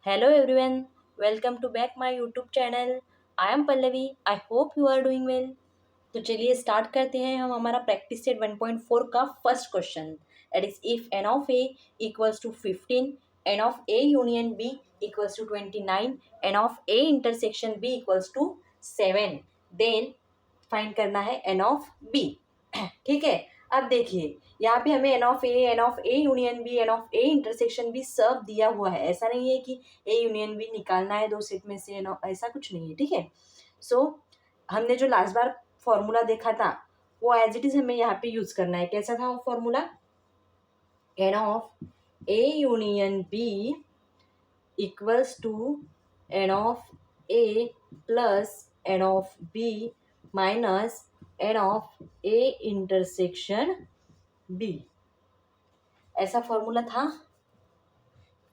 Hello everyone, welcome to back my YouTube channel. I am Pallavi. I hope you are doing well. तो चलिए start करते हैं हम हमारा प्रैक्टिस सेट 1.4 का first question that is if n of A equals to 15 n of A union B equals to 29 n of A intersection B equals to 7 then find करना है n of B. ठीक है, अब देखिए यहाँ पे हमें n of A union B, n of A intersection B सब दिया हुआ है। ऐसा नहीं है कि ए यूनियन बी निकालना है दो सेट में से, ऐसा कुछ नहीं है। ठीक है, सो हमने जो लास्ट बार फॉर्मूला देखा था वो एज इट इज हमें यहाँ पे यूज करना है। कैसा था वो formula? N of A union B equals to n of A plus n of B minus n of A intersection B. ऐसा फॉर्मूला था।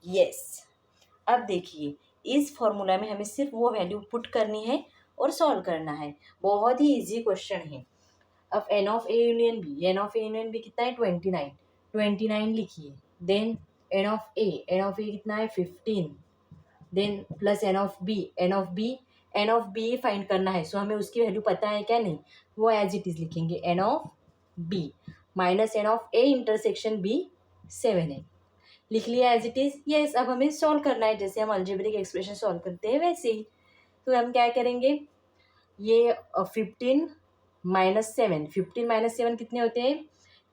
यस अब देखिए इस फॉर्मूला में हमें सिर्फ वो वैल्यू पुट करनी है और सॉल्व करना है। बहुत ही इजी क्वेश्चन है। अब n of A union B, n of A union B कितना है 29, 29 लिखिए। देन एन ऑफ ए कितना है 15, then plus n of B, n of B find करना है। सो हमें उसकी वैल्यू पता है क्या? नहीं, वो एज इट इज लिखेंगे n of B minus n of A intersection B 7 है। लिख लिया एज इट इज। यस अब हमें सॉल्व करना है जैसे हम अलजेब्रिक एक्सप्रेशन सॉल्व करते हैं वैसे ही। तो हम क्या करेंगे, ये 15 माइनस सेवन कितने होते हैं?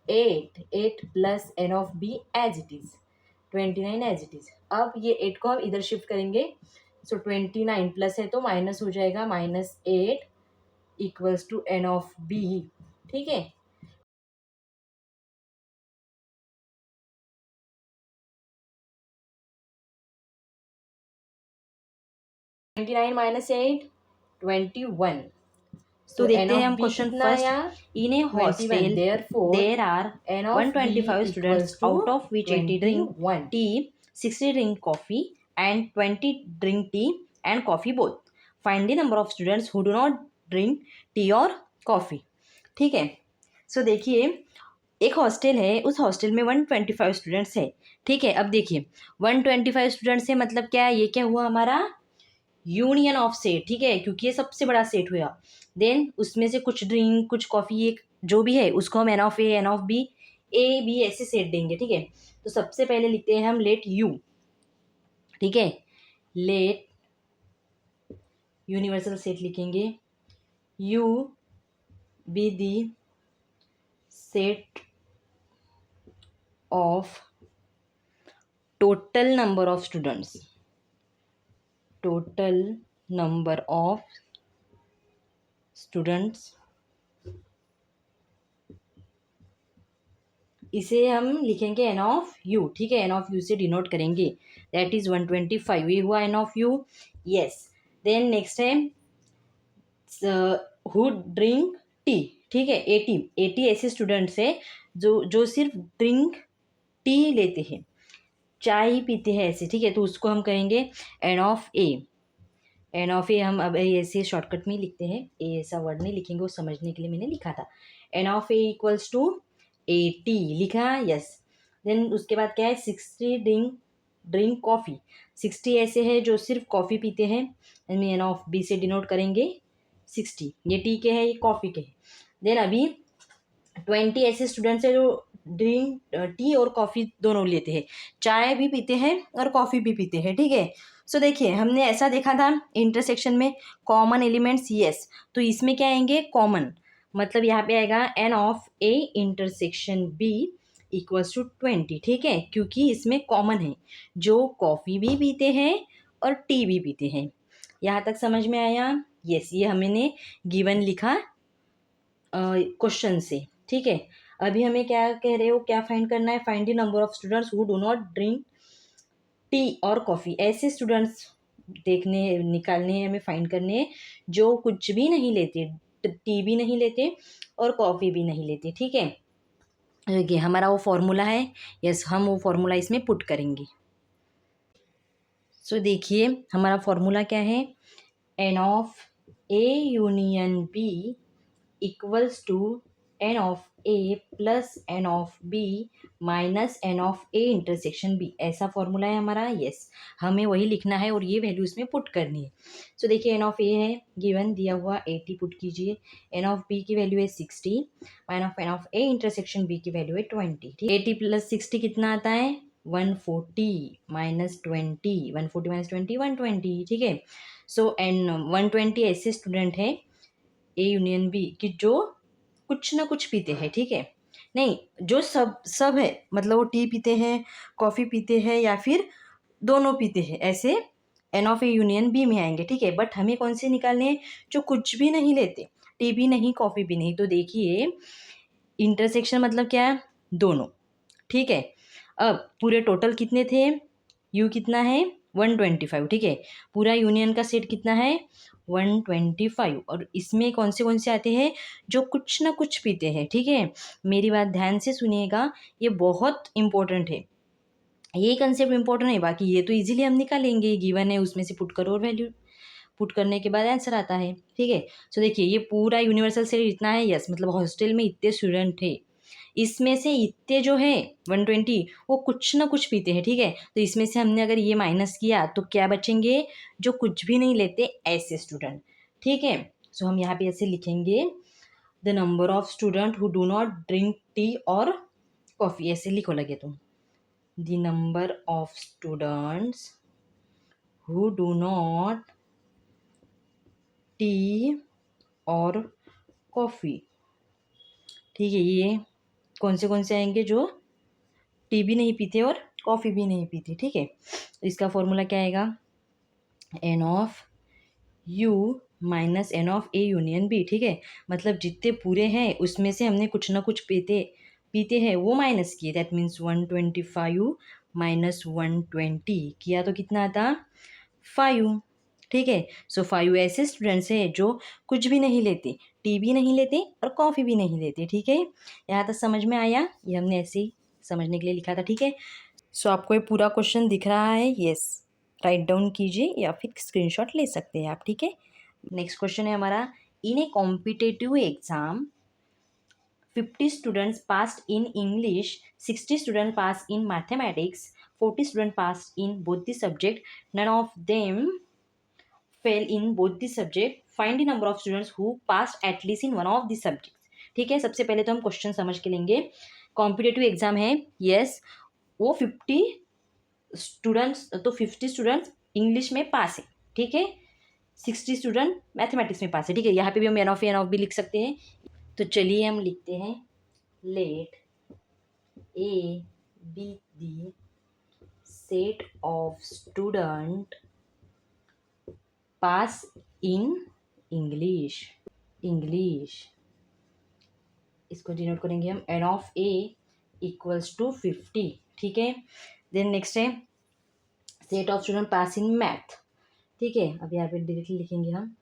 8 plus n of B as it is 29 as it is. अब ये 8 को हम इधर शिफ्ट करेंगे। सो 29 प्लस है तो माइनस हो जाएगा, -8 equals to n of B. ठीक है, 29 माइनस 8 21। तो देखते हैं हम question first. In a hostel there are 125 students out of which 80 drink tea, 60 drink coffee and 20 drink tea and coffee both. Find the number of students who do not drink tea और coffee. ठीक है, सो देखिए एक hostel है, उस hostel में 125 students है। ठीक है, अब देखिए 125 स्टूडेंट्स है मतलब क्या है? ये क्या हुआ हमारा? Union of set. ठीक है, क्योंकि ये सबसे बड़ा सेट हुआ। देन उसमें से कुछ ड्रिंक कुछ कॉफ़ी एक जो भी है उसको हम n of A, n of B, A B ऐसे सेट देंगे। ठीक है, तो सबसे पहले लिखते हैं हम लेट यू। ठीक है, लेट यूनिवर्सल सेट लिखेंगे, U be the set of total number of students, total number of students. इसे हम लिखेंगे एन ऑफ यू। ठीक है, एन ऑफ यू से डिनोट करेंगे, दैट इज 125। ये हुआ n of U. Yes, then next है हु ड्रिंक टी। ठीक है, 80 ऐसे स्टूडेंट्स है जो सिर्फ ड्रिंक टी लेते हैं, चाय ही पीते हैं ऐसे। ठीक है, तो उसको हम कहेंगे n of A. N of A हम अब ऐसे शॉर्टकट में लिखते हैं, ए ऐसा वर्ड नहीं लिखेंगे, वो समझने के लिए मैंने लिखा था। N of A equals to 80 लिखा। यस, देन उसके बाद क्या है 60 ड्रिंक कॉफ़ी। 60 ऐसे है जो सिर्फ कॉफ़ी पीते हैं, एन ऑफ बी से डिनोट करेंगे 60। ये टी के है, ये कॉफ़ी के है। देन अभी 20 ऐसे स्टूडेंट्स हैं जो ड्रिंक टी और कॉफ़ी दोनों लेते हैं, चाय भी पीते हैं और कॉफ़ी भी पीते हैं। ठीक है, सो देखिए हमने ऐसा देखा था इंटरसेक्शन में कॉमन एलिमेंट्स। यस, तो इसमें क्या आएंगे? कॉमन, मतलब यहाँ पे आएगा n of A intersection B equals to 20। ठीक है, क्योंकि इसमें कॉमन है, जो कॉफ़ी भी पीते हैं और टी भी पीते हैं। यहाँ तक समझ में आया? यस, ये हमने गिवन लिखा क्वेश्चन से। ठीक है, अभी हमें क्या कह रहे हो, क्या फाइंड करना है? Find the number of students who do not drink tea और कॉफ़ी। ऐसे स्टूडेंट्स निकालने हैं हमें, फाइंड करने हैं जो कुछ भी नहीं लेते, टी भी नहीं लेते और कॉफ़ी भी नहीं लेते। ठीक है, ये हमारा वो फॉर्मूला है। यस, हम वो फॉर्मूला इसमें पुट करेंगे। सो देखिए हमारा फॉर्मूला क्या है? N of A union B equals to n of A plus n of B minus n of A intersection B, ऐसा फॉर्मूला है हमारा। यस, हमें वही लिखना है और ये वैल्यू इसमें पुट करनी है। सो देखिए एन ऑफ ए है गिवन दिया हुआ 80 पुट कीजिए, एन ऑफ बी की वैल्यू है 60, n of A intersection B की वैल्यू है 20। ठीक, 80 प्लस 60 कितना आता है 140 माइनस 20, 140 माइनस 20 120। ठीक है, सो एन 120 ऐसे स्टूडेंट हैं ए यूनियन बी कि जो कुछ ना कुछ पीते हैं। ठीक है, नहीं जो सब सब है, मतलब वो टी पीते हैं, कॉफ़ी पीते हैं या फिर दोनों पीते हैं, ऐसे n of A union B में आएंगे। ठीक है, बट हमें कौन से निकालने हैं, जो कुछ भी नहीं लेते, टी भी नहीं कॉफ़ी भी नहीं। तो देखिए इंटरसेक्शन मतलब क्या है, दोनों। ठीक है, अब पूरे टोटल कितने थे, यू कितना है 125। ठीक है, पूरा यूनियन का सेट कितना है 125, और इसमें कौन से आते हैं, जो कुछ ना कुछ पीते हैं। ठीक है, मेरी बात ध्यान से सुनिएगा, ये बहुत इंपॉर्टेंट है, ये कंसेप्ट इंपॉर्टेंट है। बाकी ये तो इजीली हम निकालेंगे, गिवन है उसमें से पुट करो और वैल्यू पुट करने के बाद आंसर आता है। ठीक है, सो देखिए ये पूरा यूनिवर्सल सेट इतना है। यस, मतलब हॉस्टल में इतने स्टूडेंट थे, इसमें से इतने जो है 120 वो कुछ ना कुछ पीते हैं। ठीक है, तो इसमें से हमने अगर ये माइनस किया तो क्या बचेंगे, जो कुछ भी नहीं लेते ऐसे स्टूडेंट। ठीक है, सो हम यहाँ पे ऐसे लिखेंगे the number of student who do not drink tea और कॉफ़ी, ऐसे लिखो लगे तुम, the number of students who do not T और कॉफ़ी। ठीक है, ये कौन से आएंगे, जो टी भी नहीं पीते और कॉफ़ी भी नहीं पीते। ठीक है, तो इसका फॉर्मूला क्या आएगा, n of U minus n of A union B. ठीक है, मतलब जितने पूरे हैं उसमें से हमने कुछ ना कुछ पीते पीते हैं वो माइनस किए, दैट मीन्स 125 माइनस 120 किया तो कितना आता 5। ठीक है, सो 5 ऐसे स्टूडेंट्स हैं जो कुछ भी नहीं लेते, टी भी नहीं लेते और कॉफ़ी भी नहीं लेते। ठीक है, यहाँ तक समझ में आया, ये हमने ऐसे ही समझने के लिए लिखा था। ठीक है, सो आपको ये पूरा क्वेश्चन दिख रहा है। यस, राइट डाउन कीजिए या फिर स्क्रीनशॉट ले सकते हैं आप। ठीक है, नेक्स्ट क्वेश्चन है हमारा, इन ए competitive exam 50 students passed in English, 60 students passed in mathematics, 40 students passed in both the subject, none of them fail in both the subject, find the number of students who passed at least in one of the subjects। ठीक है, सबसे पहले तो हम question समझ के लेंगे। Competitive exam है, यस, वो 50 स्टूडेंट्स, तो 50 स्टूडेंट्स इंग्लिश में पास है। ठीक है, 60 स्टूडेंट मैथमेटिक्स में पास है। ठीक है, यहाँ पे भी हम एन ऑफ भी लिख सकते हैं। तो चलिए हम लिखते हैं, let A be the set of student pass in English. English इसको डिनोट करेंगे हम n of A equals to 50। ठीक है, देन नेक्स्ट है set of student pass in math. ठीक है, अब यहाँ पे डायरेक्टली लिखेंगे हम,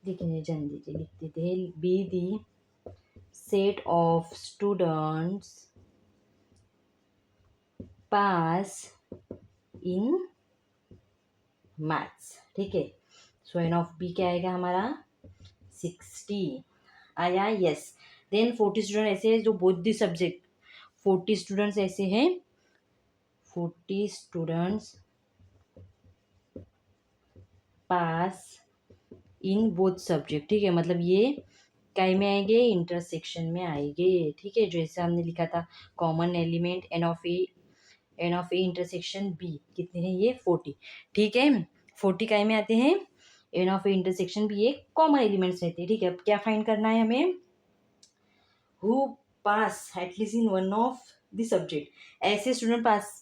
लिखेंगे जान दीजिए, लिख देते हैं B the set of students pass in maths. ठीक है, सो एन ऑफ बी क्या आएगा हमारा 60 आया। यस, देन 40 स्टूडेंट ऐसे हैं जो बोथ दी सब्जेक्ट, 40 स्टूडेंट्स ऐसे हैं, 40 students pass in both subject. ठीक है, मतलब ये काय में आएंगे, इंटरसेक्शन में आएंगे। ठीक है, जैसे हमने लिखा था common element n of A intersection B कितने हैं ये 40। ठीक है, 40 काय में आते हैं, n of A intersection B एक कॉमन एलिमेंट्स रहते हैं। ठीक है, अब क्या फाइंड करना है हमें, who pass at least in one of the subject, ऐसे स्टूडेंट पास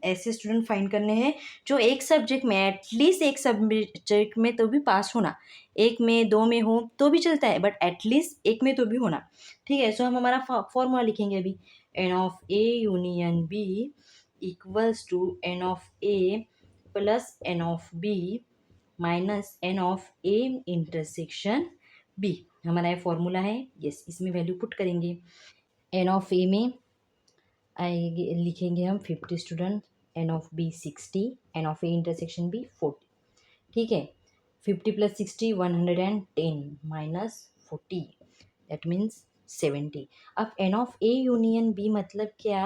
ऐसे स्टूडेंट फाइंड करने हैं जो एक सब्जेक्ट में, एटलीस्ट एक सब्जेक्ट में तो भी पास होना, एक में दो में हो तो भी चलता है बट एटलीस्ट एक में तो भी होना। ठीक है, सो हम हमारा फॉर्मूला लिखेंगे अभी, n of A union B equals to n of A plus n of B minus n of A intersection B, हमारा ये फॉर्मूला है। यस, इसमें वैल्यू पुट करेंगे, एन ऑफ ए में आएगी, लिखेंगे हम 50 student, n of B 60, n of A intersection B 40। ठीक है, 50 प्लस 60 110 माइनस 40, दैट मीन्स 70। अब n of A union B मतलब क्या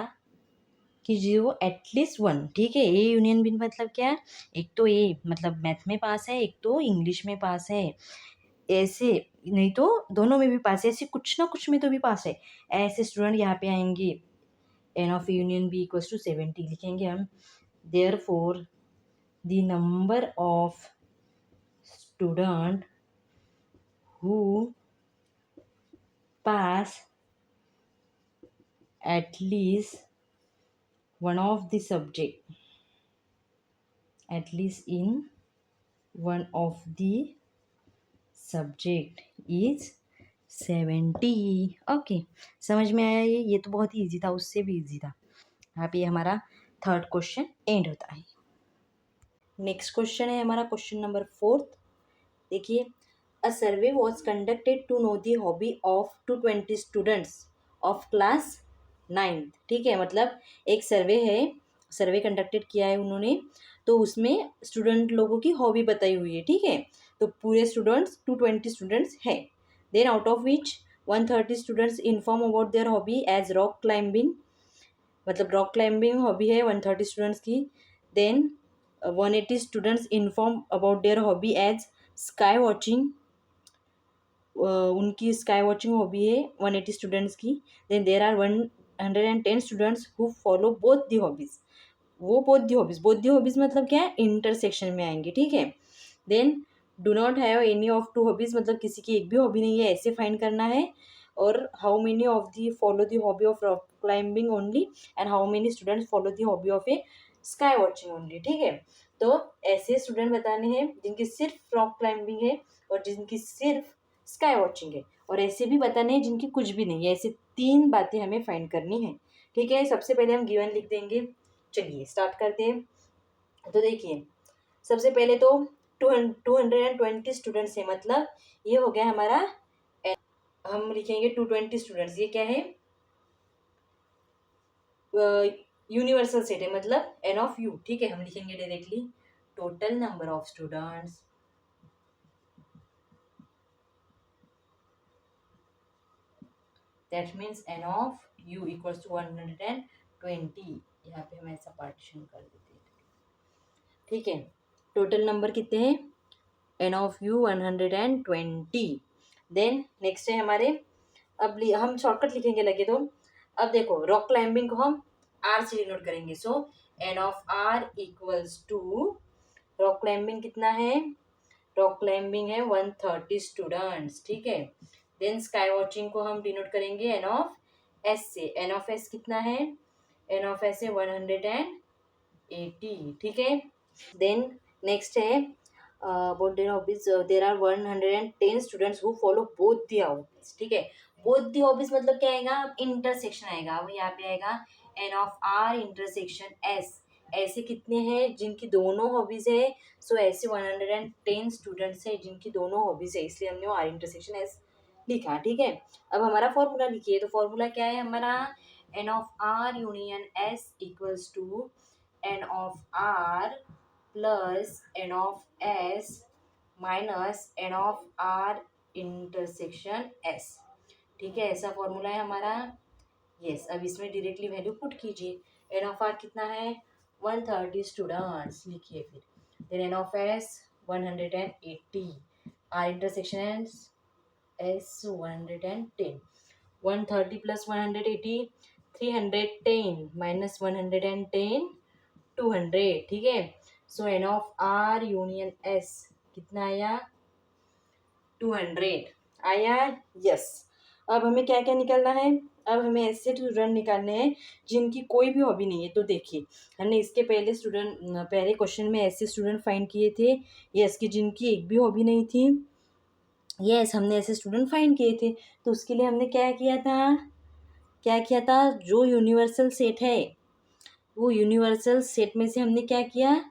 कि जो एटलीस्ट वन, ठीक है, ए यूनियन बी मतलब क्या, एक तो ए मतलब मैथ में पास है, एक तो इंग्लिश में पास है, ऐसे नहीं तो दोनों में भी पास है, ऐसे कुछ ना कुछ में तो भी पास है, ऐसे स्टूडेंट यहाँ पे आएंगे। N of union B equals to 70 लिखेंगे हम। Therefore the number of student who pass at least one of the subject, at least in one of the subject is 70। Okay, समझ में आया ये तो बहुत ही ईजी था, उससे भी ईजी था। यहाँ पे हमारा थर्ड क्वेश्चन एंड होता है। नेक्स्ट क्वेश्चन है हमारा क्वेश्चन नंबर 4। देखिए, a survey was conducted to know the hobby of 220 students of class 9th। ठीक है, मतलब एक सर्वे है, सर्वे कंडक्टेड किया है उन्होंने, तो उसमें स्टूडेंट लोगों की हॉबी बताई हुई है। ठीक है, तो पूरे स्टूडेंट्स 220 स्टूडेंट्स है। Then out of which 130 students inform about their hobby as rock climbing, मतलब रॉक क्लाइंबिंग हॉबी है 130 स्टूडेंट्स की। Then 180 students inform about their hobby as sky watching, उनकी स्काई वॉचिंग हॉबी है 180 स्टूडेंट्स की। Then there are 110 students who follow both the hobbies, वो both the hobbies मतलब क्या है, इंटरसेक्शन में आएंगे। ठीक है, then do not have any of two hobbies मतलब किसी की एक भी हॉबी नहीं है, ऐसे फाइंड करना है। और how many of the follow the hobby of rock climbing only and how many students follow the hobby of A sky watching only. ठीक है, तो ऐसे स्टूडेंट बताने हैं जिनकी सिर्फ रॉक क्लाइंबिंग है और जिनकी सिर्फ स्काई वॉचिंग है, और ऐसे भी बताने हैं जिनकी कुछ भी नहीं है। ऐसे 3 बातें हमें फाइंड करनी है। ठीक है, सबसे पहले हम गिवन लिख देंगे। चलिए स्टार्ट करते हैं। तो देखिए, सबसे पहले तो 220 स्टूडेंट्स है, मतलब ये हो गया हमारा, हम लिखेंगे 220 स्टूडेंट्स। ये क्या है, यूनिवर्सल सेट है, मतलब एन ऑफ यू। ठीक है, हम लिखेंगे directly total number of students that means n of U equals to 120। यहाँ पे हम ऐसा पार्टीशन कर देते हैं। ठीक है, टोटल नंबर कितने हैं, n of U 120। Then next है हमारे, अब हम शॉर्टकट लिखेंगे लगे तो। अब देखो, रॉक क्लाइंबिंग को हम आर से डिनोट करेंगे, so n of R equals to, rock climbing कितना है, रॉक क्लाइंबिंग है 130 स्टूडेंट्स। ठीक है, देन स्काई वॉचिंग को हम डिनोट करेंगे एन ऑफ एस से, एन ऑफ एस कितना है, एन ऑफ एस है 180। ठीक है, देन नेक्स्ट है about their hobbies, there are 110 students who follow both the hobbies. ठीक है, बोथ दी हॉबीज मतलब क्या आएगा, इंटरसेक्शन आएगा। अब यहाँ पे आएगा n of R intersection S, ऐसे कितने हैं जिनकी दोनों हॉबीज है, सो ऐसे 110 स्टूडेंट्स है जिनकी दोनों हॉबीज है, इसलिए हमने आर इंटरसेक्शन एस लिखा। ठीक है, अब हमारा फॉर्मूला लिखिए। तो फॉर्मूला क्या है हमारा, n of R union S equals to n of R plus n of S minus n of R intersection S. ठीक है, ऐसा फॉर्मूला है हमारा। यस, अब इसमें डायरेक्टली वैल्यू पुट कीजिए। एन ऑफ आर कितना है 130 स्टूडेंट्स लिखिए, फिर then n of S 180, R intersection S 110, 130 plus 180 310 minus 110 200। ठीक है, so n of R union S कितना आया 200 आया। यस, अब हमें क्या क्या निकालना है, अब हमें ऐसे स्टूडेंट निकालने हैं जिनकी कोई भी हॉबी नहीं है। तो देखिए, हमने इसके पहले पहले क्वेश्चन में ऐसे स्टूडेंट फाइंड किए थे, यस, कि जिनकी एक भी हॉबी नहीं थी। यस, हमने ऐसे स्टूडेंट फाइंड किए थे। तो उसके लिए हमने क्या किया था, जो यूनिवर्सल सेट है, वो यूनिवर्सल सेट में से हमने क्या किया,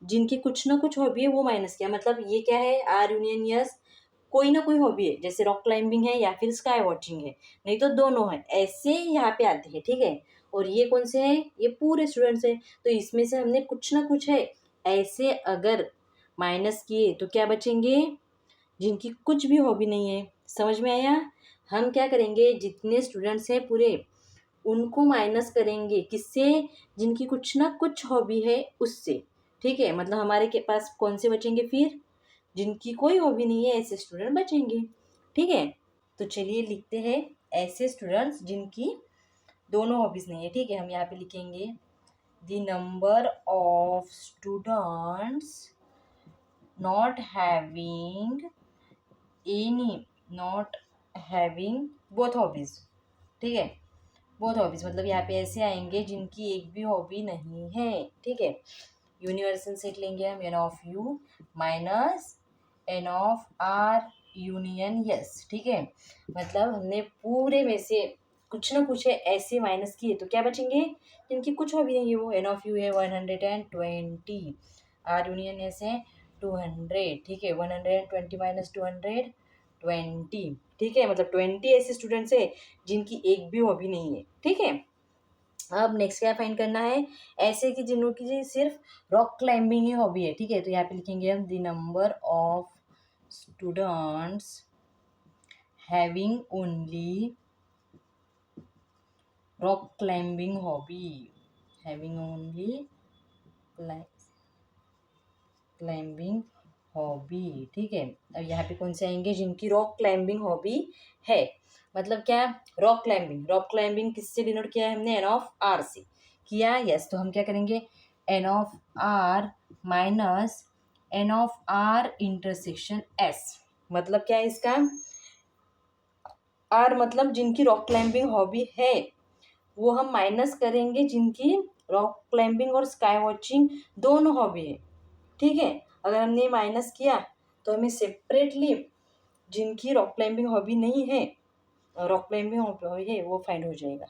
जिनकी कुछ ना कुछ हॉबी है वो माइनस किया। मतलब ये क्या है, आर यूनियन यस, कोई ना कोई हॉबी है, जैसे रॉक क्लाइंबिंग है या फिर स्काई वॉचिंग है, नहीं तो दोनों है, ऐसे यहाँ पे आते हैं। ठीक है, और ये कौन से हैं, ये पूरे स्टूडेंट्स हैं, तो इसमें से हमने कुछ ना कुछ है ऐसे अगर माइनस किए तो क्या बचेंगे, जिनकी कुछ भी हॉबी नहीं है। समझ में आया, हम क्या करेंगे, जितने स्टूडेंट्स हैं पूरे उनको माइनस करेंगे किससे, जिनकी कुछ ना कुछ हॉबी है उससे। ठीक है, मतलब हमारे के पास कौन से बचेंगे फिर, जिनकी कोई हॉबी नहीं है ऐसे स्टूडेंट बचेंगे। ठीक है, तो चलिए लिखते हैं ऐसे स्टूडेंट्स जिनकी दोनों हॉबीज नहीं है। ठीक है, हम यहाँ पे लिखेंगे the number of students not having any, not having both hobbies. ठीक है, बोथ हॉबीज मतलब यहाँ पे ऐसे आएंगे जिनकी एक भी हॉबी नहीं है। ठीक है, यूनिवर्सल सेट लेंगे हम, n of U minus n of R union S. ठीक है, मतलब हमने पूरे में से कुछ ना कुछ है ऐसे माइनस किए तो क्या बचेंगे, जिनकी कुछ हॉबी नहीं है वो। एन ऑफ यू है 120, आर यूनियन एस है 200। ठीक है, 120 माइनस 220। ठीक है, मतलब 20 ऐसे स्टूडेंट्स है जिनकी एक भी हॉबी नहीं है। ठीक है, अब नेक्स्ट क्या फाइंड करना है, ऐसे कि जिनों की सिर्फ रॉक क्लाइंबिंग ही हॉबी है। ठीक है, तो यहाँ पे लिखेंगे हम the number of students having only rock climbing hobby, having only climbing hobby. ठीक है, अब यहाँ पे कौन से आएंगे, जिनकी रॉक क्लाइंबिंग हॉबी है। मतलब क्या, रॉक क्लाइंबिंग, रॉक क्लाइंबिंग किससे डिनोट किया है हमने, एन ऑफ आर से किया। यस, तो हम क्या करेंगे, n of R minus n of R intersection S. मतलब क्या है इसका, आर मतलब जिनकी रॉक क्लाइंबिंग हॉबी है वो हम माइनस करेंगे जिनकी रॉक क्लाइंबिंग और स्काई वॉचिंग दोनों हॉबी है। ठीक है, अगर हमने माइनस किया तो हमें सेपरेटली जिनकी रॉक क्लाइंबिंग हॉबी नहीं है, रॉक क्लाइंबिंग हॉबी है, वो फाइंड हो जाएगा।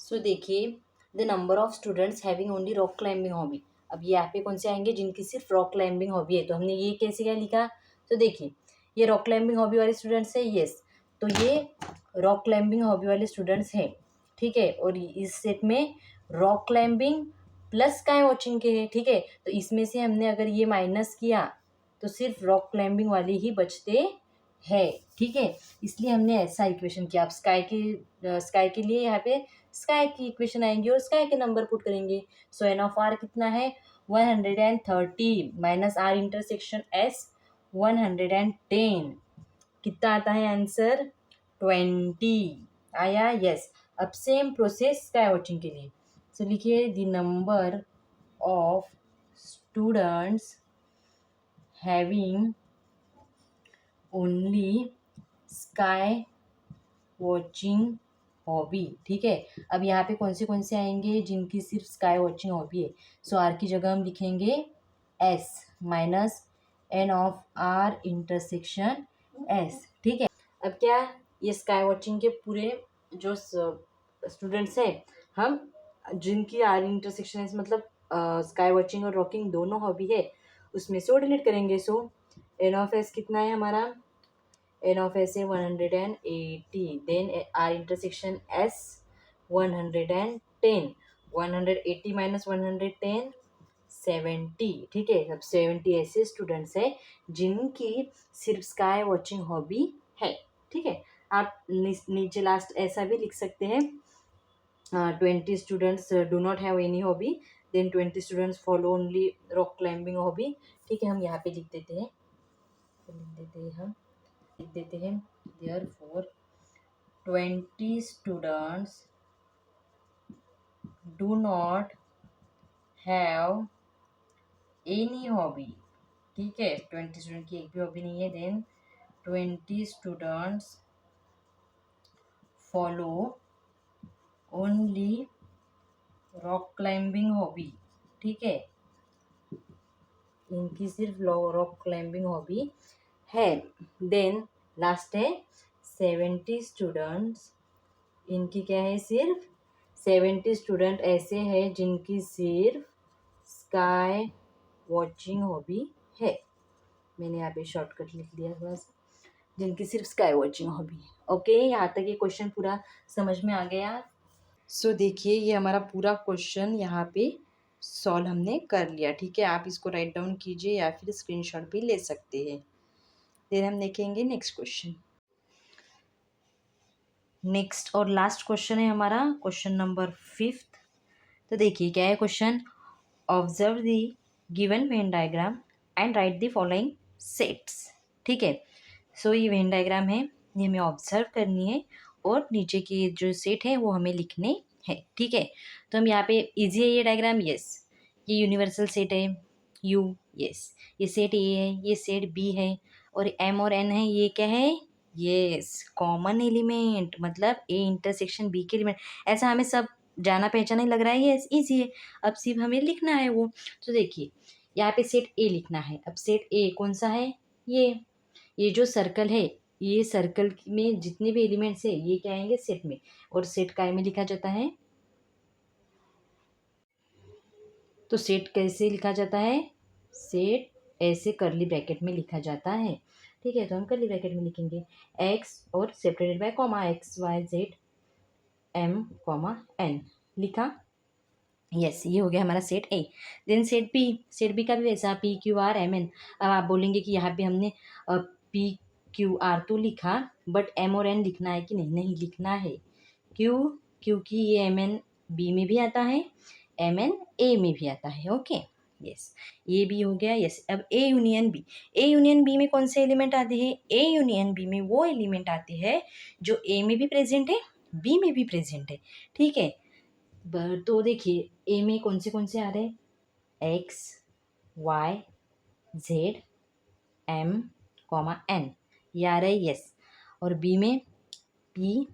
सो देखिए, the number of students having only rock climbing hobby. अब ये यहाँ पे कौन से आएंगे, जिनकी सिर्फ रॉक क्लाइंबिंग हॉबी है। तो हमने ये कैसे क्या लिखा, तो देखिए ये रॉक क्लाइंबिंग हॉबी वाले स्टूडेंट्स है, यस, तो ये रॉक क्लाइंबिंग हॉबी वाले स्टूडेंट्स हैं। ठीक है, और इस सेट में rock climbing plus sky watching के हैं। ठीक है, तो इसमें से हमने अगर ये माइनस किया तो सिर्फ रॉक क्लाइंबिंग वाले ही बचते हैं। ठीक है, इसलिए हमने ऐसा इक्वेशन किया। आप स्काई के लिए यहाँ पे स्काई की इक्वेशन आएंगी और स्काई के नंबर पुट करेंगे। सो एन ऑफ आर कितना है 130 माइनस आर इंटरसेक्शन एस 110, कितना आता है आंसर 20 आया। यस, अब सेम प्रोसेस स्काई वॉचिंग के लिए। सो लिखिए the number of students having only sky watching hobby. ठीक है, अब यहाँ पे कौन से आएंगे, जिनकी सिर्फ स्काई वॉचिंग हॉबी है। सो आर की जगह हम लिखेंगे S minus n of R intersection S. ठीक है, अब क्या, ये स्काई वॉचिंग के पूरे जो स्टूडेंट्स हैं, हम जिनकी आर इंटरसेक्शन एस मतलब स्काई वॉचिंग और रॉकिंग दोनों हॉबी है उसमें से वो डिलीट करेंगे। सो एन ऑफ एस कितना है हमारा, एन ऑफ एस है 180, then R intersection S 110, 180 minus 110 70। ठीक है, अब 70 ऐसे स्टूडेंट्स हैं जिनकी सिर्फ स्काई वॉचिंग हॉबी है। ठीक है, आप नीचे लास्ट ऐसा भी लिख सकते हैं, 20 students do not have any hobby, then 20 students follow only rock climbing hobby. ठीक है, हम यहाँ पे लिख देते हैं, therefore 20 students do not have any hobby। ठीक है, 20 स्टूडेंट की एक भी हॉबी नहीं है, then 20 students follow only rock climbing hobby. ठीक है, इनकी सिर्फ रॉक क्लाइंबिंग हॉबी है। देन लास्ट है 70 स्टूडेंट्स, इनकी क्या है, सिर्फ 70 स्टूडेंट ऐसे हैं जिनकी सिर्फ स्काई वॉचिंग हॉबी है। मैंने यहाँ पे शॉर्टकट लिख दिया थोड़ा सा, जिनकी सिर्फ स्काई वॉचिंग हॉबी है। ओके, यहाँ तक ये क्वेश्चन पूरा समझ में आ गया। सो देखिए, ये हमारा पूरा क्वेश्चन यहाँ पे सॉल्व हमने कर लिया। ठीक है, आप इसको राइट डाउन कीजिए या फिर स्क्रीनशॉट भी ले सकते हैं। फिर हम देखेंगे नेक्स्ट क्वेश्चन। नेक्स्ट और लास्ट क्वेश्चन है हमारा क्वेश्चन नंबर 5। तो देखिए क्या है question. Observe the given Venn diagram and right the following sets. ठीक है, सो ये वेन डायग्राम है, ये हमें ऑब्जर्व करनी है और नीचे के जो सेट है वो हमें लिखने हैं। ठीक है, तो हम यहाँ पे इजी है ये डायग्राम, यस। ये यूनिवर्सल सेट है यू, यस। ये सेट ए है, ये सेट बी है, और एम और एन है, ये क्या है, यस कॉमन एलिमेंट, मतलब ए इंटरसेक्शन बी के एलिमेंट। ऐसा हमें सब जाना पहचाना ही लग रहा है, यस इजी है। अब सिर्फ हमें लिखना है वो। तो देखिए यहाँ पे सेट ए लिखना है। अब सेट ए कौन सा है, ये जो सर्कल है, ये सर्कल में जितने भी एलिमेंट्स है ये क्या आएंगे सेट में, और सेट काय में लिखा जाता है। तो सेट कैसे लिखा जाता है, सेट ऐसे करली ब्रैकेट में लिखा जाता है। ठीक है, तो हम करली ब्रैकेट में लिखेंगे एक्स और separated by comma X Y Z M comma N, लिखा, यस ये हो गया हमारा set A. Then set B का भी वैसा P Q R M N. अब आप बोलेंगे कि यहाँ पे हमने पी क्यू आर तो लिखा, बट एम और एन लिखना है कि नहीं, नहीं लिखना है। क्यों, क्योंकि ये एम एन बी में भी आता है, एम एन ए में भी आता है। ओके, यस ये भी हो गया, यस। अब A union B, A union B में कौन से एलिमेंट आते हैं, ए यूनियन बी में वो एलिमेंट आते हैं जो ए में भी प्रेजेंट है बी में भी प्रेजेंट है। ठीक है, तो देखिए ए में कौन से आ रहे हैं, X Y Z M comma N, ये आ रहा है, यस। और बी में पी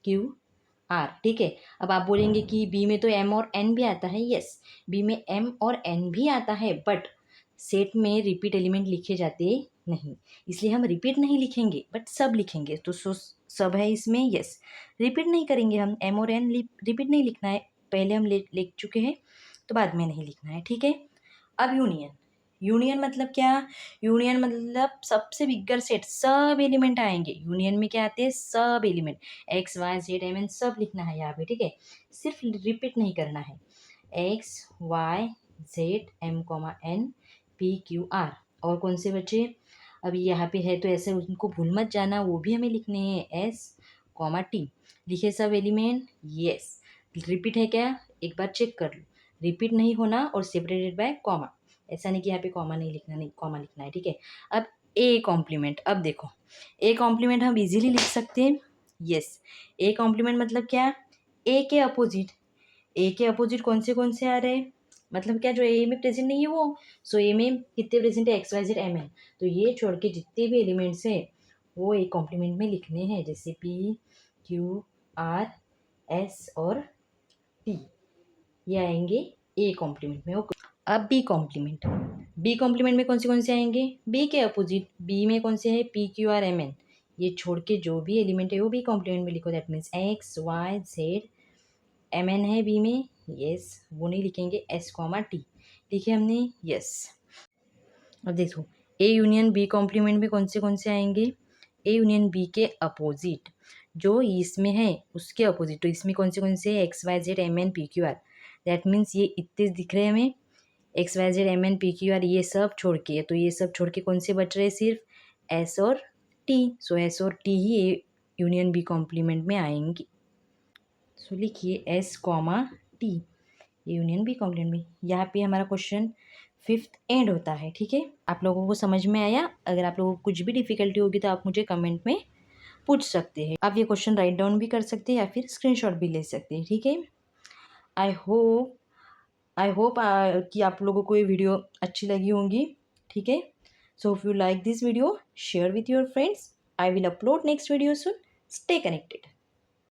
क्यू आर। ठीक है, अब आप बोलेंगे कि बी में तो एम और एन भी आता है, यस बी में एम और एन भी आता है, बट सेट में रिपीट एलिमेंट लिखे जाते नहीं, इसलिए हम रिपीट नहीं लिखेंगे बट सब लिखेंगे। तो सब है इसमें, यस रिपीट नहीं करेंगे हम, एम और एन रिपीट नहीं लिखना है, पहले हम लिख चुके हैं तो बाद में नहीं लिखना है। ठीक है, अब यूनियन, यूनियन मतलब क्या, यूनियन मतलब सबसे बिगर सेट, सब एलिमेंट आएंगे यूनियन में, क्या आते हैं सब element, X Y Z M N सब लिखना है यहाँ पे। ठीक है, सिर्फ रिपीट नहीं करना है, X Y Z M comma N P Q R. और कौन से बच्चे, अभी यहाँ पे है तो ऐसे उनको भूल मत जाना, वो भी हमें लिखने हैं, एस कॉमा टी, लिखे सब एलिमेंट, यस। रिपीट है क्या, एक बार चेक कर लो, रिपीट नहीं होना, और सेपरेटेड बाय कॉमा, ऐसा नहीं कि यहाँ पे कॉमा नहीं लिखना, नहीं कॉमा लिखना है। ठीक है, अब ए कॉम्प्लीमेंट, अब देखो ए कॉम्प्लीमेंट हम इजीली लिख सकते हैं, यस। ए कॉम्प्लीमेंट मतलब क्या, ए के अपोजिट, ए के अपोजिट कौन से आ रहे हैं, मतलब क्या जो ए में प्रेजेंट नहीं है वो, सो ए में कितने प्रेजेंट है, एक्स वाई जेड एम है, तो ये छोड़ के जितने भी एलिमेंट्स हैं वो ए कॉम्प्लीमेंट में लिखने हैं, जैसे पी क्यू आर एस और टी, ये आएंगे ए कॉम्प्लीमेंट में। ओके, अब बी कॉम्प्लीमेंट, बी कॉम्प्लीमेंट में कौन से आएंगे, बी के अपोजिट, बी में कौन से है, P Q R M N, ये छोड़ के जो भी एलिमेंट है वो बी कॉम्प्लीमेंट में लिखो, that means X Y Z M N है बी में, यस वो नहीं लिखेंगे, एस कॉमा टी लिखे हमने, यस। अब देखो ए यूनियन बी कॉम्प्लीमेंट में कौन से आएंगे, ए यूनियन बी के अपोजिट, जो इसमें है उसके अपोजिट, तो इसमें कौन से X Y Z M N P Q R, that means ये इतने दिख रहे हैं हमें, X Y Z M N P Q R, ये सब छोड़ के, तो ये सब छोड़ के कौन से बच रहे, सिर्फ एस और टी, सो एस और टी ही ए यूनियन बी कॉम्प्लीमेंट में आएंगी। सो लिखिए S comma T union B complement में। यहाँ पे हमारा क्वेश्चन 5th एंड होता है। ठीक है, आप लोगों को समझ में आया, अगर आप लोगों को कुछ भी डिफिकल्टी होगी तो आप मुझे कमेंट में पूछ सकते हैं, आप ये क्वेश्चन राइट डाउन भी कर सकते हैं या फिर स्क्रीनशॉट भी ले सकते हैं। ठीक है, आई होप कि आप लोगों को ये वीडियो अच्छी लगी होंगी। ठीक है, so if you like this video share with your friends, I will upload next video soon, stay connected.